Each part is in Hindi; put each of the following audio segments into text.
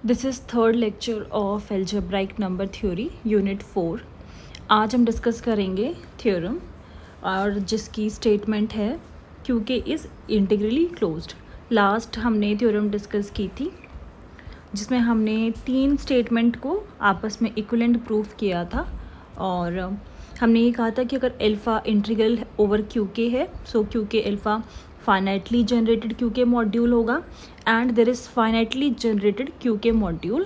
This is third lecture of algebraic number theory unit 4। आज हम डिस्कस करेंगे थ्योरम और जिसकी स्टेटमेंट है क्योंकि इज़ इंटीग्रली क्लोज्ड। लास्ट हमने थ्योरम डिस्कस की थी जिसमें हमने 3 स्टेटमेंट को आपस में इक्विवेलेंट प्रूफ किया था और हमने ये कहा था कि अगर अल्फ़ा इंटीग्रल ओवर क्यू के है सो क्यू के अल्फ़ा फाइनाइटली जनरेटेड क्यू के मॉड्यूल होगा and there is finitely generated Q के module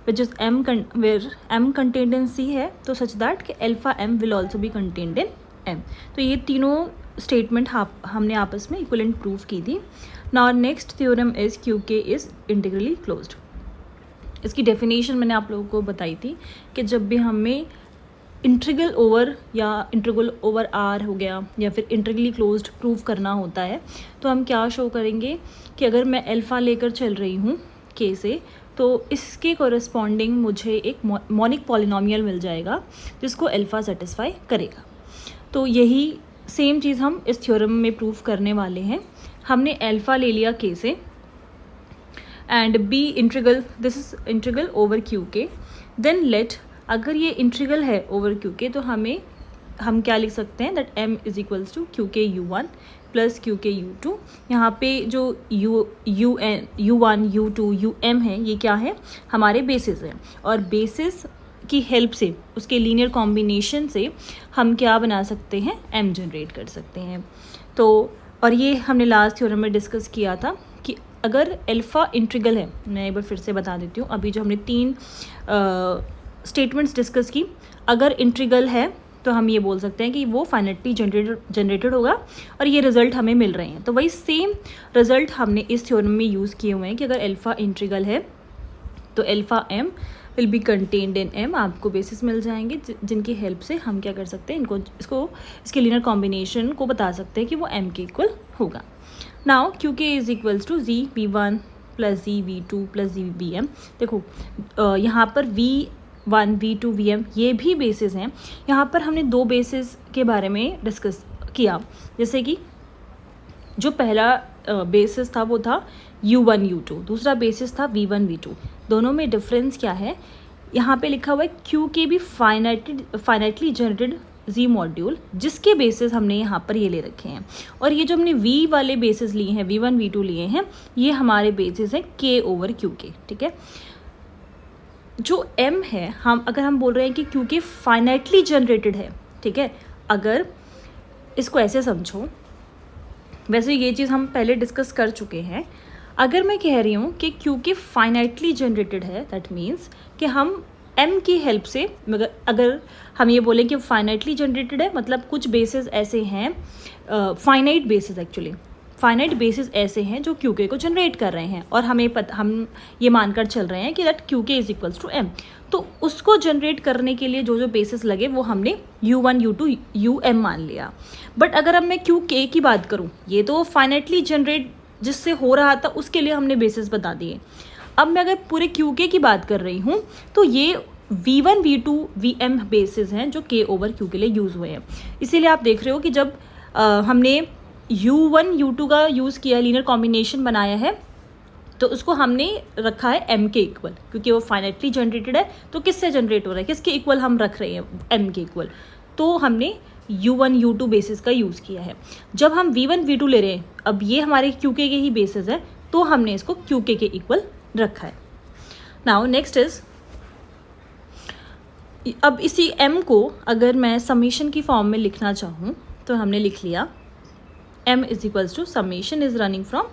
which is where M contained in C है तो सच दैट कि alpha M will also be contained in M. तो ये तीनों स्टेटमेंट हमने आपस में इक्विवेलेंट प्रूफ की थी। Now next theorem is Q के इज़ इंटीग्रली क्लोज्ड। इसकी डेफिनेशन मैंने आप लोगों को बताई थी कि जब भी हमें इंटीग्रल ओवर या इंटीग्रल ओवर आर हो गया या फिर इंटीग्रली क्लोज्ड प्रूफ करना होता है तो हम क्या शो करेंगे कि अगर मैं अल्फ़ा लेकर चल रही हूँ के से तो इसके कोरस्पॉन्डिंग मुझे एक मोनिक पॉलिनोमियल मिल जाएगा जिसको अल्फ़ा सेटिस्फाई करेगा। तो यही सेम चीज़ हम इस थ्योरम में प्रूफ करने वाले हैं। हमने अल्फ़ा ले लिया के से and B integral, this is integral over Q K, then let अगर ये इंटीग्रल है ओवर क्यू के तो हम क्या लिख सकते हैं that m is equals to Q K U one plus Q K U two. यहाँ पे जो U one U two U M है ये क्या है हमारे बेसिस हैं और बेसिस की हेल्प से उसके लीनियर कॉम्बिनेशन से हम क्या बना सकते हैं m जनरेट कर सकते हैं। तो और ये हमने लास्ट थ्योरम में डिस्कस किया था कि अगर अल्फ़ा इंटीग्रल है, मैं एक बार फिर से बता देती हूँ, अभी जो हमने 3 स्टेटमेंट्स डिस्कस की, अगर इंटीग्रल है तो हम ये बोल सकते हैं कि वो फाइनाइटली जनरेटेड होगा और ये रिज़ल्ट हमें मिल रहे हैं। तो वही सेम रिज़ल्ट हमने इस थ्योरम में यूज़ किए हुए हैं कि अगर अल्फ़ा इंटीग्रल है तो alpha M will be contained in M. आपको बेसिस मिल जाएंगे जिनकी हेल्प से हम क्या कर सकते हैं इसके लीनियर कॉम्बिनेशन को बता सकते हैं कि वो एम के इक्वल होगा। Now Q K is equals to G V one plus G V two plus G V M. देखो यहाँ पर V1 V2 VM ये भी बेसिस हैं। यहाँ पर हमने 2 बेसिस के बारे में डिस्कस किया, जैसे कि जो पहला बेसिस था वो था U1 U2, दूसरा बेसिस था V1 V2। दोनों में डिफरेंस क्या है, यहाँ पे लिखा हुआ है क्यू के भी फाइनाइटली जनरेटेड जी मॉड्यूल जिसके बेसिस हमने यहाँ पर ये ले रखे हैं और ये जो हमने V वाले बेसिस लिए हैं V1 V2 लिए हैं ये हमारे बेसिस हैं K ओवर क्यू के। ठीक है, जो M है अगर हम बोल रहे हैं कि क्यू के फाइनाइटली जनरेटेड है, ठीक है, अगर इसको ऐसे समझो, वैसे ये चीज़ हम पहले डिस्कस कर चुके हैं। अगर मैं कह रही हूँ कि क्यू के फाइनाइटली जनरेटेड है दैट मीन्स कि हम M की हेल्प से, मगर अगर हम ये बोलें कि फाइनाइटली जनरेटेड है मतलब कुछ बेसिस ऐसे हैं, फाइनाइट बेसिस ऐसे हैं जो क्यू के को जनरेट कर रहे हैं और हम ये मानकर चल रहे हैं कि that Q K is equals to M. तो उसको जनरेट करने के लिए जो बेसिस लगे वो हमने U1 U2 UM मान लिया। बट अगर अब मैं क्यू के की बात करूँ, ये तो फाइनाइटली जनरेट जिससे हो रहा था उसके लिए हमने बेसिस बता दिए। अब मैं अगर पूरे क्यू के की बात कर रही हूँ तो ये V1 V2 VM बेसिस हैं जो K ओवर क्यू के लिए यूज़ हुए हैं। इसीलिए आप देख रहे हो कि जब हमने U1 U2 का यूज़ किया, लीनियर कॉम्बिनेशन बनाया है, तो उसको हमने रखा है M के इक्वल, क्योंकि वो फाइनाइटली जनरेटेड है। तो किससे जनरेट हो रहा है, किसके इक्वल हम रख रहे हैं, M के इक्वल। तो हमने U1 U2 बेसिस का यूज़ किया है। जब हम V1 V2 ले रहे हैं, अब ये हमारे QK के ही बेसिस है तो हमने इसको QK के इक्वल रखा है। नाउ नेक्स्ट इज, अब इसी M को अगर मैं समेशन की फॉर्म में लिखना चाहूँ तो हमने लिख लिया M is equals to summation is running from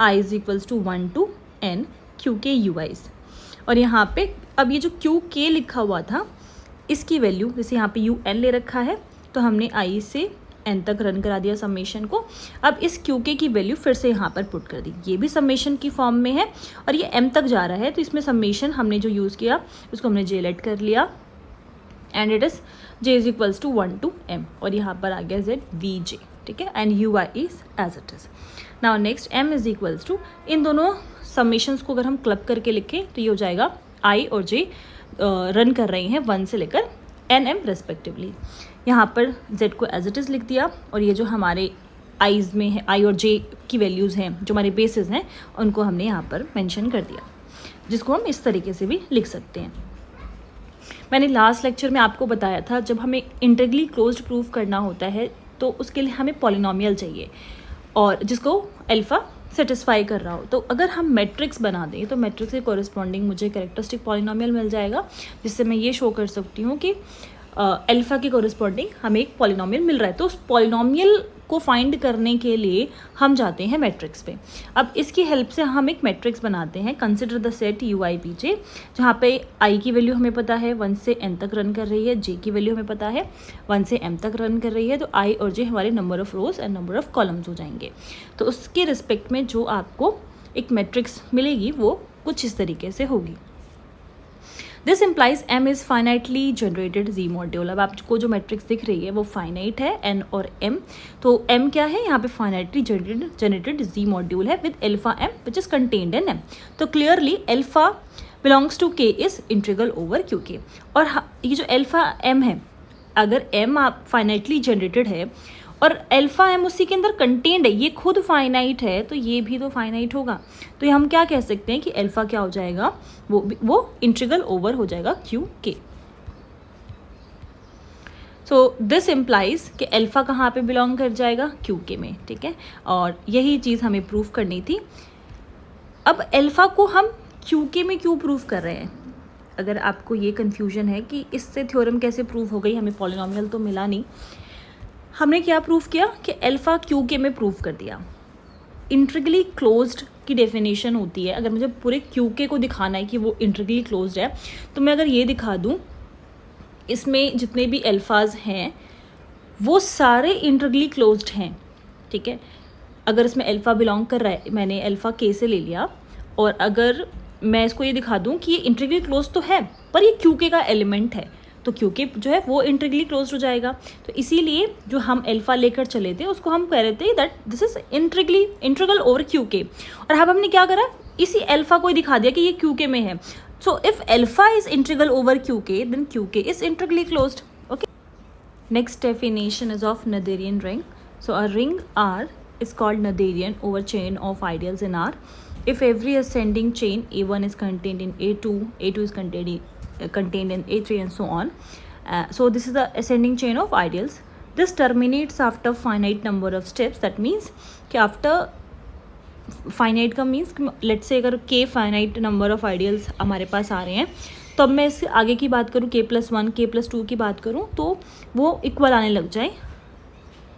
I is equals to 1 to N QK UIs। और यहाँ पे अब ये जो QK लिखा हुआ था इसकी वैल्यू, जैसे यहाँ पे UN ले रखा है तो हमने I से N तक रन करा दिया समेशन को। अब इस QK की वैल्यू फिर से यहाँ पर पुट कर दी, ये भी समेशन की फॉर्म में है और ये M तक जा रहा है तो इसमें समेशन हमने जो यूज़ किया उसको हमने J लेट कर लिया and it is J is equals to 1 to M और यहाँ पर आ गया Z VJ। ठीक है, and UI is as it is. Now next M is equals to, इन दोनों समेशंस को अगर हम क्लब करके लिखें तो ये हो जाएगा I और J रन कर रही हैं 1 से लेकर NM रेस्पेक्टिवली। यहाँ पर Z को एज इट इज़ लिख दिया और ये जो हमारे आईज में है, I और J की वैल्यूज़ हैं जो हमारे बेसिस हैं उनको हमने यहाँ पर मेंशन कर दिया। जिसको हम इस तरीके से भी लिख सकते हैं। मैंने लास्ट लेक्चर में आपको बताया था जब हमें इंटीग्रली क्लोज्ड प्रूफ करना होता है तो उसके लिए हमें पॉलिनोमियल चाहिए और जिसको अल्फ़ा सेटिस्फाई कर रहा हो। तो अगर हम मैट्रिक्स बना दें तो मैट्रिक्स के कॉरेस्पॉन्डिंग मुझे कैरेक्टरिस्टिक पॉलिनोमियल मिल जाएगा, जिससे मैं ये शो कर सकती हूँ कि अल्फ़ा के कॉरेस्पॉन्डिंग हमें एक पॉलिनोमियल मिल रहा है। तो उस पॉलिनोमियल को फाइंड करने के लिए हम जाते हैं मैट्रिक्स पे। अब इसकी हेल्प से हम एक मैट्रिक्स बनाते हैं। Consider the set you I P जे, जहाँ पे आई की वैल्यू हमें पता है 1 से n तक रन कर रही है, जे की वैल्यू हमें पता है 1 से m तक रन कर रही है। तो आई और जे हमारे number of rose and number of columns हो जाएंगे। तो उसके रिस्पेक्ट में जो आपको एक मैट्रिक्स मिलेगी वो कुछ इस तरीके से होगी। This implies m is finitely generated z module. अब आपको जो मैट्रिक्स दिख रही है वो फाइनाइट है, n और m। तो m क्या है यहाँ पे? फाइनाइटली जनरेटेड z मॉड्यूल है with alpha m which is contained in m। तो clearly alpha belongs to k is integral over q k। और ये जो अल्फा m है, अगर m आप फाइनाइटली जनरेटेड है और अल्फा m उसी के अंदर कंटेन्ड है, ये खुद फाइनाइट है, तो ये भी तो फाइनाइट होगा। तो हम क्या कह सकते हैं कि अल्फा क्या हो जाएगा? वो इंटीग्रल ओवर हो जाएगा क्यू के। सो दिस इम्प्लाइज कि अल्फा कहाँ पे बिलोंग कर जाएगा? क्यू के में, ठीक है। और यही चीज़ हमें प्रूव करनी थी। अब अल्फा को हम क्यू के में क्यों प्रूव कर रहे हैं? अगर आपको ये कन्फ्यूजन है कि इससे थ्योरम कैसे प्रूव हो गई, हमें पॉलिनोमियल तो मिला नहीं, हमने क्या प्रूव किया कि अल्फा क्यू के में प्रूव कर दिया। इंटीग्रली क्लोज्ड की डेफिनेशन होती है, अगर मुझे पूरे क्यू के को दिखाना है कि वो इंटीग्रली क्लोज्ड है, तो मैं अगर ये दिखा दूँ इसमें जितने भी अल्फाज हैं वो सारे इंटीग्रली क्लोज्ड हैं, ठीक है। अगर इसमें अल्फा बिलोंग कर रहा है, मैंने अल्फा के से ले लिया, और अगर मैं इसको ये दिखा दूँ कि ये इंटीग्रली क्लोज तो है पर ये क्यू के का एलिमेंट है, तो क्यू के जो है वो इंटीग्रली क्लोज हो जाएगा। तो इसीलिए जो हम अल्फा लेकर चले थे उसको हम कह रहे थे that this is integral over Q के। और अब हमने क्या करा, इसी अल्फा को ही दिखा दिया कि ये क्यू के में है। So if alpha is integral over Q K then Q K is integrally closed. Okay, next definition is of Noetherian ring. So a ring R is called Noetherian over chain of ideals in R if every ascending chain A1 is contained in A2, A2 is contained in A3 and so on. So this is the ascending chain of ideals. This terminates after finite number of steps. That means कि after finite का means let's say अगर k finite number of ideals हमारे पास आ रहे हैं, तो अब मैं इससे आगे की बात करूँ k+1 k+2 की बात करूँ तो वो इक्वल आने लग जाए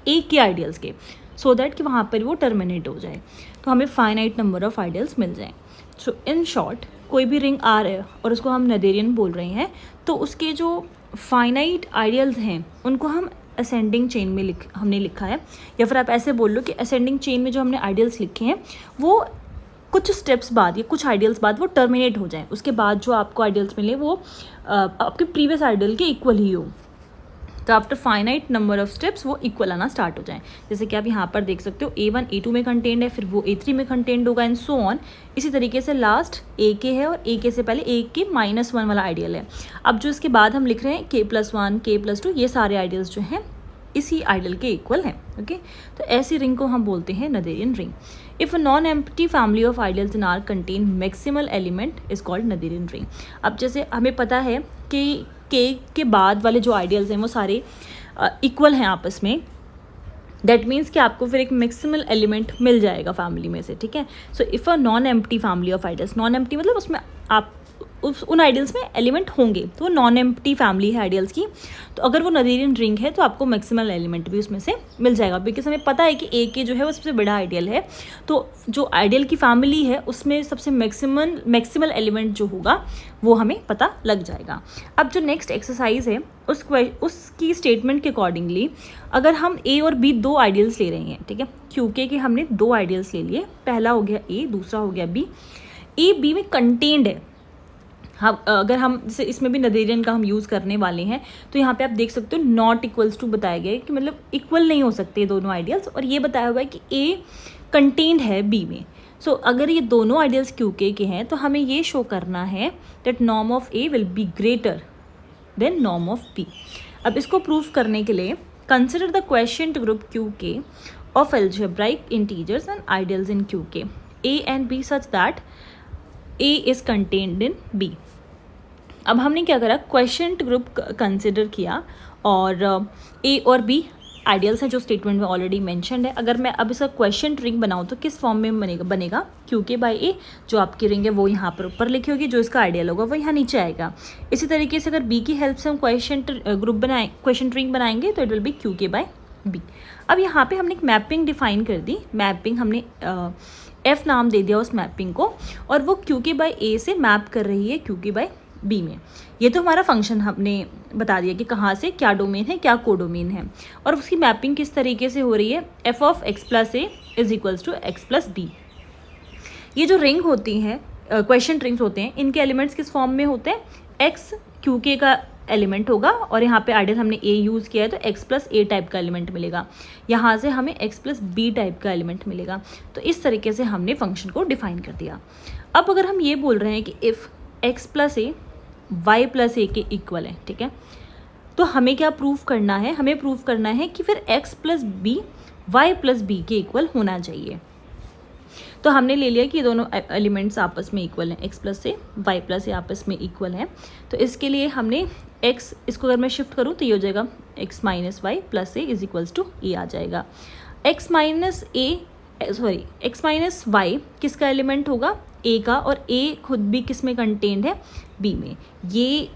एक के आइडियल्स के, सो दैट कि वहाँ पर वो टर्मिनेट हो जाए, तो हमें फाइनाइट नंबर ऑफ आइडियल्स मिल जाएं। सो इन शॉर्ट कोई भी रिंग R है और उसको हम नोथेरियन बोल रहे हैं, तो उसके जो फाइनाइट आइडियल्स हैं उनको हम असेंडिंग चेन में हमने लिखा है, या फिर आप ऐसे बोल लो कि असेंडिंग चेन में जो हमने आइडियल्स लिखे हैं वो कुछ स्टेप्स बाद या कुछ आइडियल्स बाद वो टर्मिनेट हो जाए, उसके बाद जो आपको आइडियल्स मिले वो आपके प्रीवियस आइडियल के इक्वल ही हो। तो after finite number of steps वो इक्वल आना स्टार्ट हो जाए। जैसे कि आप यहाँ पर देख सकते हो A1 A2 में कंटेंड है, फिर वो A3 में कंटेंड होगा एंड सो ऑन। इसी तरीके से लास्ट AK है और AK से पहले AK -1 वाला आइडियल है। अब जो इसके बाद हम लिख रहे हैं K+1 K+2, ये सारे आइडियल्स जो हैं इसी आइडियल के इक्वल हैं। ओके, तो ऐसी रिंग को हम बोलते हैं Noetherian ring. If non empty family of ideals in are contain maximal element is called Noetherian ring. अब जैसे हमें पता है कि के बाद वाले जो आइडियल्स हैं वो सारे इक्वल हैं आपस में, दैट मीन्स कि आपको फिर एक मैक्सिमल एलिमेंट मिल जाएगा फैमिली में से, ठीक है। So if a non empty family of ideals, non empty मतलब उसमें आप उन आइडियल्स में एलिमेंट होंगे, तो वो नॉन एम्प्टी फैमिली है आइडियल्स की, तो अगर वो नोथेरियन रिंग है तो आपको मैक्सिमल एलिमेंट भी उसमें से मिल जाएगा, बिकॉज हमें पता है कि AK जो है वो सबसे बड़ा आइडियल है, तो जो आइडियल की फैमिली है उसमें सबसे मैक्सिमल एलिमेंट जो होगा वो हमें पता लग जाएगा। अब जो नेक्स्ट एक्सरसाइज है उसकी स्टेटमेंट के अकॉर्डिंगली अगर हम A और B दो आइडियल्स ले रहे हैं, ठीक है, क्योंकि कि हमने दो आइडियल्स ले लिए, पहला हो गया A, दूसरा हो गया B। A B में कंटेन्ड है। हम अगर हम जैसे इसमें भी नोथेरियन का हम यूज़ करने वाले हैं, तो यहाँ पे आप देख सकते हो नॉट इक्वल्स टू बताया गया है कि मतलब इक्वल नहीं हो सकते दोनों आइडियल्स, और ये बताया हुआ है कि A कंटेन्ड है B में। सो अगर ये दोनों आइडियल्स QK के हैं तो हमें ये शो करना है that norm of A will be greater than norm of B। अब इसको प्रूव करने के लिए consider the question group QK of algebraic integers and ideals in QK A and B such that A is contained in B. अब हमने क्या करा, क्वेश्चन ग्रुप कंसिडर किया और ए और बी आइडियल्स हैं जो स्टेटमेंट में ऑलरेडी मेंशन्ड है। अगर मैं अब इसका क्वेश्चन रिंग बनाऊँ तो किस फॉर्म में बनेगा क्यू के बाई ए, जो आपकी रिंग है वो यहाँ पर ऊपर लिखी होगी, जो इसका आइडियल होगा वो यहाँ नीचे आएगा। इसी तरीके से अगर बी की हेल्प से हम क्वेश्चन ग्रुप बनाए, क्वेश्चन रिंग बनाएंगे तो इट विल बी क्यू के बाई बी। अब यहाँ पे हमने एक मैपिंग डिफाइन कर दी, मैपिंग हमने एफ नाम दे दिया उस मैपिंग को, और वो क्यू के बाई ए से मैप कर रही है क्यू के बाई बी में। ये तो हमारा फंक्शन हमने बता दिया कि कहाँ से क्या डोमेन है, क्या कोडोमेन है, और उसकी मैपिंग किस तरीके से हो रही है, F of X plus A is equals to X plus B. ये जो रिंग होती हैं, क्वेश्चन रिंग्स होते हैं, इनके एलिमेंट्स किस फॉर्म में होते हैं, एक्स क्यू के का एलिमेंट होगा, और यहाँ पे आइडियल हमने ए यूज़ किया है तो एक्स प्लस ए टाइप का एलिमेंट मिलेगा, यहाँ से हमें एक्स प्लस बी टाइप का एलिमेंट मिलेगा। तो इस तरीके से हमने फंक्शन को डिफाइन कर दिया। अब अगर हम ये बोल रहे हैं कि if x plus a y plus a के इक्वल है, ठीक है, तो हमें क्या प्रूफ करना है, हमें प्रूफ करना है कि फिर X plus B Y plus B के इक्वल होना चाहिए। तो हमने ले लिया कि ये दोनों एलिमेंट्स आपस में इक्वल हैं, x plus a y plus ए आपस में इक्वल हैं। तो इसके लिए हमने एक्स, इसको अगर मैं शिफ्ट करूँ तो ये हो जाएगा x minus Y plus A is equals to a आ जाएगा। एक्स माइनस वाई किसका एलिमेंट होगा, ए का, और ए खुद भी किस में कंटेन्ड है, बी में। ये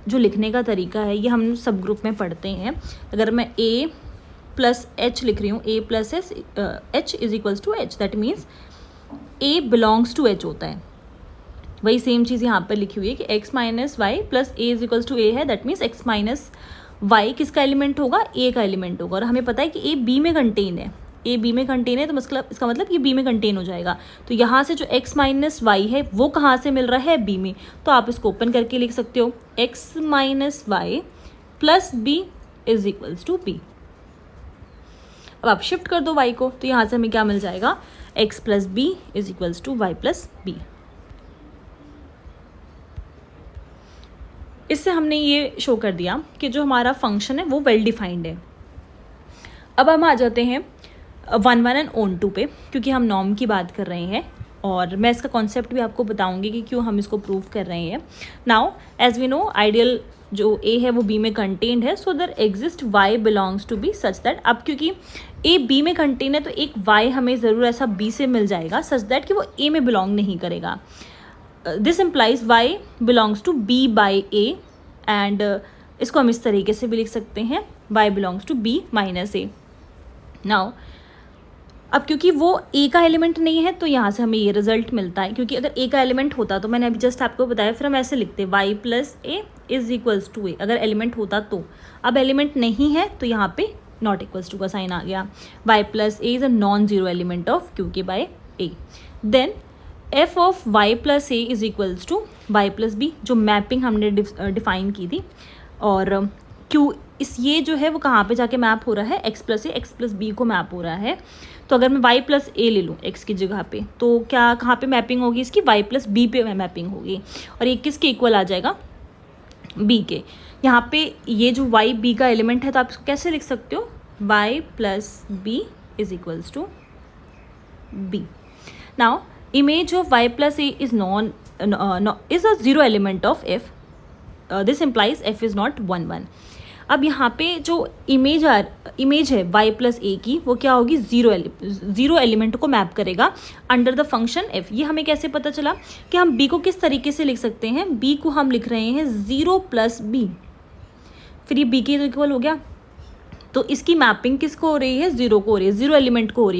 जो लिखने का तरीका है ये हम सब ग्रुप में पढ़ते हैं। अगर मैं ए प्लस एच लिख रही हूँ, a plus H is equals to H, that means a belongs to H होता है। वही सेम चीज़ यहाँ पर लिखी हुई है कि x minus Y plus A is equals to a है, that means x minus y किसका एलिमेंट होगा, ए का एलिमेंट होगा। और हमें पता है कि ए बी में कंटेन है, ए बी में कंटेन है, तो मतलब इसका मतलब ये बी में कंटेन हो जाएगा। तो यहाँ से जो एक्स माइनस वाई है वो कहाँ से मिल रहा है, बी में। तो आप इसको ओपन करके लिख सकते हो, X minus Y plus B is equals to B. अब आप शिफ्ट कर दो वाई को, तो यहाँ से हमें क्या मिल जाएगा, x plus B is equals to y plus B. इससे हमने ये शो कर दिया कि जो हमारा फंक्शन है वो वेल डिफाइंड है। अब हम आ जाते हैं 1 एंड ऑन टू पे, क्योंकि हम नॉर्म की बात कर रहे हैं और मैं इसका कॉन्सेप्ट भी आपको बताऊंगी कि क्यों हम इसको प्रूव कर रहे हैं। Now as we know, ideal जो ए है वो बी में कंटेन्ड है, so there exist y belongs to B such that, अब क्योंकि ए बी में कंटेन है तो एक वाई हमें ज़रूर ऐसा बी से मिल जाएगा सच दैट कि वो ए में बिलोंग नहीं करेगा। This implies y belongs to B by A, and इसको हम इस तरीके से भी लिख सकते हैं, y belongs to B minus A. Now अब क्योंकि वो ए का एलिमेंट नहीं है तो यहाँ से हमें ये रिजल्ट मिलता है, क्योंकि अगर ए का एलिमेंट होता तो मैंने अभी जस्ट आपको बताया, फिर हम ऐसे लिखते y plus A is equals to a, अगर एलिमेंट होता तो। अब एलिमेंट नहीं है तो यहाँ पे नॉट इक्वल्स टू का साइन आ गया। Y plus A is a non zero element of Q K by a. Then f of y plus A is equals to y plus b, जो मैपिंग हमने डिफाइन की थी, और क्यू ये जो है वो कहाँ पे जाके मैप हो रहा है, एक्स प्लस ए एक्स प्लस बी को मैप हो रहा है। तो अगर मैं वाई प्लस ए ले लूँ एक्स की जगह पे, तो क्या कहाँ पे मैपिंग होगी इसकी, वाई प्लस बी पे मैपिंग होगी, और ये किसके इक्वल आ जाएगा, बी के। यहाँ पे ये जो वाई बी का एलिमेंट है तो आप इसको कैसे लिख सकते हो, y plus B is equals to B. Now image of y plus a is is a zero element of f. This implies f is not 1 1. अब यहाँ पे जो इमेज है y प्लस ए की, वो क्या होगी, जीरो एलिमेंट को मैप करेगा अंडर द फंक्शन f। ये हमें कैसे पता चला कि हम b को किस तरीके से लिख सकते हैं, b को हम लिख रहे हैं 0 प्लस बी, फिर ये b के इक्वल हो गया। तो इसकी मैपिंग किसको हो रही है, जीरो को हो रही है, जीरो एलिमेंट को हो रही है।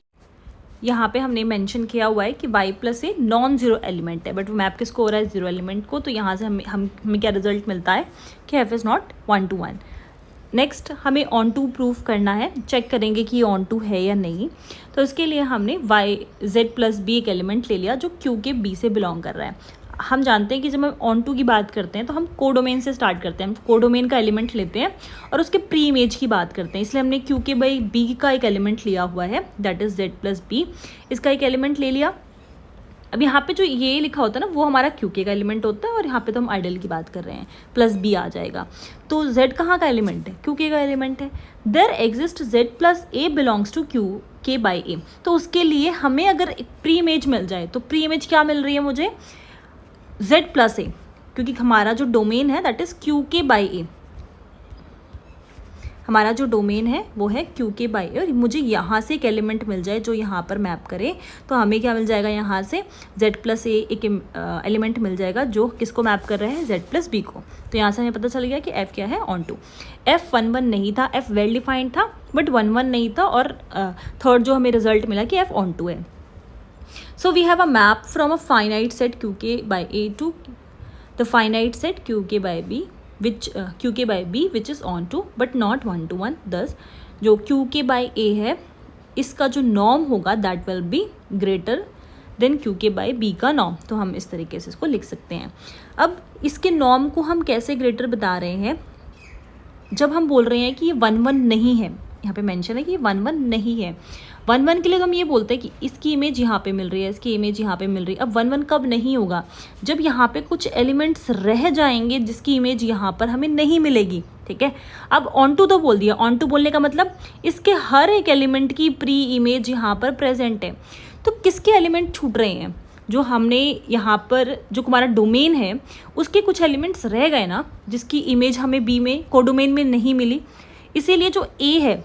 यहाँ पे हमने मेंशन किया हुआ है कि y plus a non zero element है, बट वो मैप किसको हो रहा है, जीरो एलिमेंट को। तो यहाँ से हमें क्या रिजल्ट मिलता है कि f is not 1 to 1। Next हमें ऑन टू प्रूफ करना है, चेक करेंगे कि ये ऑन टू है या नहीं। तो इसके लिए हमने z प्लस बी एक एलिमेंट ले लिया जो q के b से बिलोंग कर रहा है। हम जानते हैं कि जब हम ऑन टू की बात करते हैं तो हम कोडोमेन से स्टार्ट करते हैं, हम कोडोमेन का एलिमेंट लेते हैं और उसके प्री इमेज की बात करते हैं। इसलिए हमने क्यू के बाई बी का एक एलिमेंट लिया हुआ है, that is z plus B, इसका एक एलिमेंट ले लिया। अब यहाँ पे जो ये लिखा होता है ना वो हमारा क्यू के का एलिमेंट होता है, और यहाँ पे तो हम आइडल की बात कर रहे हैं, प्लस बी आ जाएगा। तो जेड कहाँ का एलिमेंट है, क्यू के का एलिमेंट है। There exist z plus A belongs to Q के बाई ए। तो उसके लिए हमें अगर एक प्री इमेज मिल जाए, तो प्री इमेज क्या मिल रही है मुझे, z प्लस ए, क्योंकि हमारा जो डोमेन है दैट इज क्यू के बाई ए, हमारा जो डोमेन है वो है क्यू के बाई ए, और मुझे यहाँ से एक एलिमेंट मिल जाए जो यहाँ पर मैप करे, तो हमें क्या मिल जाएगा, यहाँ से z प्लस ए एक एलिमेंट मिल जाएगा जो किसको मैप कर रहा है, z प्लस बी को। तो यहाँ से हमें पता चल गया कि f क्या है, ऑन टू। f 1 1 नहीं था, f वेल डिफाइंड था बट 1 1 नहीं था, और थर्ड जो हमें रिजल्ट मिला कि f ऑन टू है। So we have a map from a finite set Q के by a to the finite set Q के by b which q k by b which is on to but not 1 to 1। thus जो q k by a है इसका जो नॉर्म होगा that will be greater than q k by b का नॉर्म। तो हम इस तरीके से इसको लिख सकते हैं। अब इसके नॉर्म को हम कैसे ग्रेटर बता रहे हैं, जब हम बोल रहे हैं कि ये 1 1 नहीं है, यहाँ पे मेंशन है कि ये 1 1 नहीं है। 1 1 के लिए हम ये बोलते हैं कि इसकी इमेज यहाँ पे मिल रही है, इसकी इमेज यहाँ पे मिल रही है। अब 1 1 कब नहीं होगा, जब यहाँ पे कुछ एलिमेंट्स रह जाएंगे जिसकी इमेज यहाँ पर हमें नहीं मिलेगी, ठीक है। अब ऑन टू तो बोल दिया, ऑन टू बोलने का मतलब इसके हर एक एलिमेंट की प्री इमेज यहाँ पर प्रेजेंट है। तो किसके एलिमेंट छूट रहे हैं, जो हमने यहाँ पर जो हमारा डोमेन है उसके कुछ एलिमेंट्स रह गए ना, जिसकी इमेज हमें बी में कोडोमेन में नहीं मिली। इसीलिए जो ए है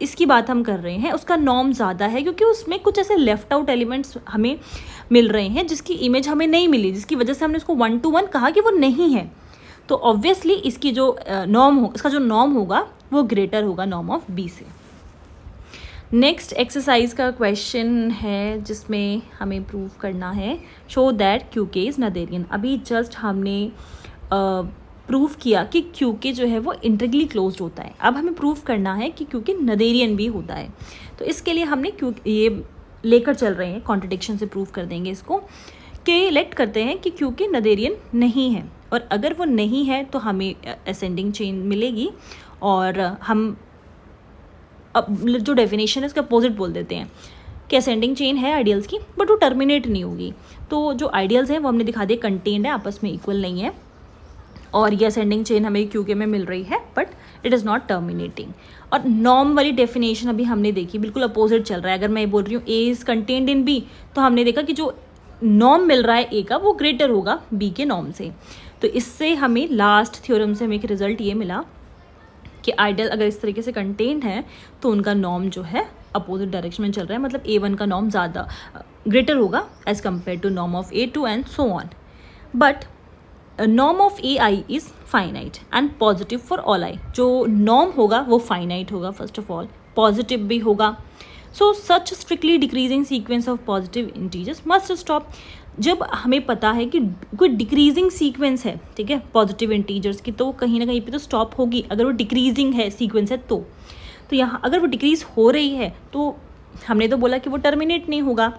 इसकी बात हम कर रहे हैं, उसका नॉर्म ज़्यादा है क्योंकि उसमें कुछ ऐसे लेफ्ट आउट एलिमेंट्स हमें मिल रहे हैं जिसकी इमेज हमें नहीं मिली, जिसकी वजह से हमने उसको 1 to 1 कहा कि वो नहीं है। तो ऑब्वियसली इसकी जो नॉर्म हो, इसका जो नॉर्म होगा वो ग्रेटर होगा नॉर्म ऑफ बी से। नेक्स्ट एक्सरसाइज का क्वेश्चन है जिसमें हमें प्रूव करना है शो दैट क्यू के इज़ नदेरियन। अभी जस्ट हमने प्रूव किया कि क्यू के जो है वो इंटीग्रली क्लोज्ड होता है। अब हमें प्रूव करना है कि क्यू के नदेरियन भी होता है। तो इसके लिए हमने क्यू ये लेकर चल रहे हैं, कॉन्ट्रडिक्शन से प्रूव कर देंगे इसको, कि लेट करते हैं कि क्यू के नदेरियन नहीं है, और अगर वो नहीं है तो हमें असेंडिंग चेन मिलेगी, और हम अब जो डेफिनेशन है उसका अपोजिट बोल देते हैं कि असेंडिंग चेन है आइडियल्स की बट वो टर्मिनेट नहीं होगी। तो जो आइडियल्स हैं वो हमने दिखा दिया कंटेन्ड है, आपस में इक्वल नहीं है, और ये असेंडिंग चेन हमें क्यू के में मिल रही है but it is not terminating. और नॉर्म वाली डेफिनेशन अभी हमने देखी, बिल्कुल अपोजिट चल रहा है। अगर मैं बोल रही हूँ A is contained in B, तो हमने देखा कि जो नॉर्म मिल रहा है ए का वो ग्रेटर होगा बी के नॉर्म से। तो इससे हमें लास्ट थ्योरम से हमें एक रिजल्ट ये मिला कि आइडियल अगर इस तरीके से कंटेन्ड है तो उनका नॉर्म जो है अपोजिट डायरेक्शन में चल रहा है, मतलब A1 का नॉर्म ज़्यादा ग्रेटर होगा as compare to norm of A2 and so on. But norm of AI is finite and positive for all i. जो नॉर्म होगा वो फाइनाइट होगा, फर्स्ट ऑफ ऑल पॉजिटिव भी होगा। So such strictly decreasing sequence of positive integers must stop. जब हमें पता है कि कोई डिक्रीजिंग सीक्वेंस है, ठीक है, पॉजिटिव इंटीजर्स की, तो वो कहीं ना कहीं पे तो स्टॉप होगी। अगर वो डिक्रीजिंग है सीक्वेंस है तो यहाँ अगर वो डिक्रीज हो रही है तो हमने तो बोला कि वो टर्मिनेट नहीं होगा।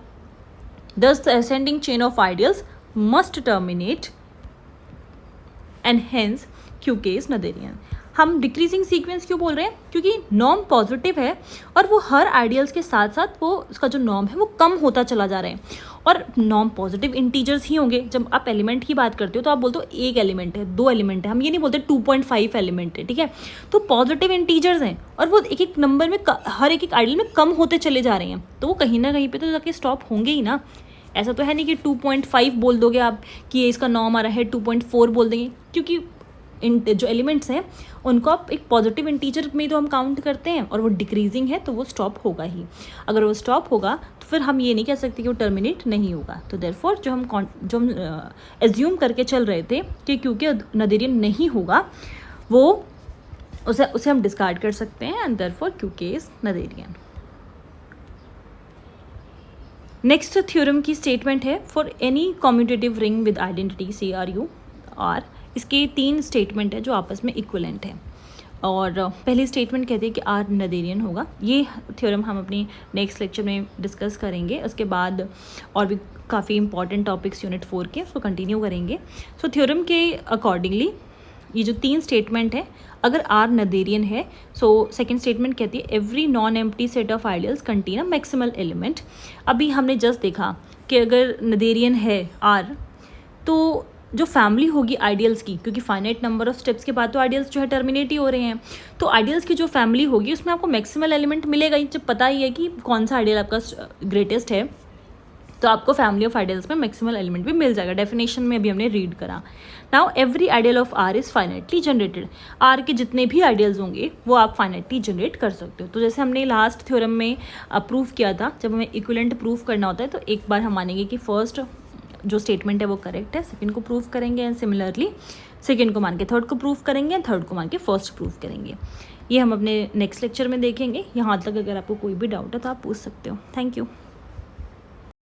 दस the ascending chain of ideals must terminate and hence Q K is नदेरियन। हम डिक्रीजिंग सीक्वेंस क्यों बोल रहे हैं, क्योंकि नॉर्म पॉजिटिव है और वो हर आइडियल्स के साथ साथ वो उसका जो नॉर्म है वो कम होता चला जा रहा है, और नॉर्म पॉजिटिव इंटीजर्स ही होंगे। जब आप एलिमेंट की बात करते हो तो आप बोलते हो एक एलिमेंट है, दो एलिमेंट है, हम ये नहीं बोलते 2.5 एलिमेंट है, ठीक है। तो पॉजिटिव इंटीजर्स हैं और वो एक एक नंबर में हर एक आइडियल में कम होते चले जा रहे हैं, तो वो कहीं ना कहीं पे तो जाके स्टॉप होंगे ही ना। ऐसा तो है नहीं कि 2.5 बोल दोगे आप कि ये इसका नॉर्म आ रहा है, 2.4 बोल देंगे, क्योंकि जो एलिमेंट्स हैं उनको आप एक पॉजिटिव इंटीजर में तो हम काउंट करते हैं, और वो डिक्रीजिंग है तो वो स्टॉप होगा ही। अगर वो स्टॉप होगा तो फिर हम ये नहीं कह सकते कि वो टर्मिनेट नहीं होगा। तो देयरफॉर जो हम एज्यूम करके चल रहे थे कि क्योंकि नदेरियन नहीं होगा, वो उसे हम डिस्कार्ड कर सकते हैं, एंड देयरफॉर क्योंकि इज नदेरियन। नेक्स्ट थ्योरम की स्टेटमेंट है for any commutative ring with identity CRU R। इसके 3 स्टेटमेंट है जो आपस में इक्वलेंट है, और पहली स्टेटमेंट कहती है कि R नदेरियन होगा। ये थ्योरम हम अपनी नेक्स्ट लेक्चर में डिस्कस करेंगे। उसके बाद और भी काफ़ी इंपॉर्टेंट टॉपिक्स यूनिट 4 के उसको कंटिन्यू करेंगे। सो थ्योरम के अकॉर्डिंगली ये जो 3 स्टेटमेंट है, अगर R नदेरियन है, सो सेकेंड स्टेटमेंट कहती है every non empty set of ideals contain a maximal element. अभी हमने जस्ट देखा कि अगर नदेरियन है R, तो जो फैमिली होगी आइडियल्स की, क्योंकि फाइनाइट नंबर ऑफ स्टेप्स के बाद तो आइडियल्स जो है टर्मिनेट ही हो रहे हैं, तो आइडियल्स की जो फैमिली होगी उसमें आपको मैक्सिमल एलिमेंट मिलेगा ही। जब पता ही है कि कौन सा आइडियल आपका ग्रेटेस्ट है, तो आपको फैमिली ऑफ आइडियल्स में मैक्सिमल एलिमेंट भी मिल जाएगा। डेफिनेशन में अभी हमने रीड करा। Now every ideal of R is finitely generated. R के जितने भी आइडियल्स होंगे वो आप फाइनाइटली जनरेट कर सकते हो। तो जैसे हमने लास्ट थ्योरम में प्रूव किया था, जब हमें इक्विवेलेंट प्रूव करना होता है तो एक बार हम मानेंगे कि फर्स्ट जो स्टेटमेंट है वो करेक्ट है, सेकंड को प्रूव करेंगे, एंड सिमिलरली सेकंड को मान के थर्ड को प्रूव करेंगे, थर्ड को मान के फर्स्ट प्रूव करेंगे। ये हम अपने नेक्स्ट लेक्चर में देखेंगे। यहाँ तक अगर आपको कोई भी डाउट है तो आप पूछ सकते हो। Thank you.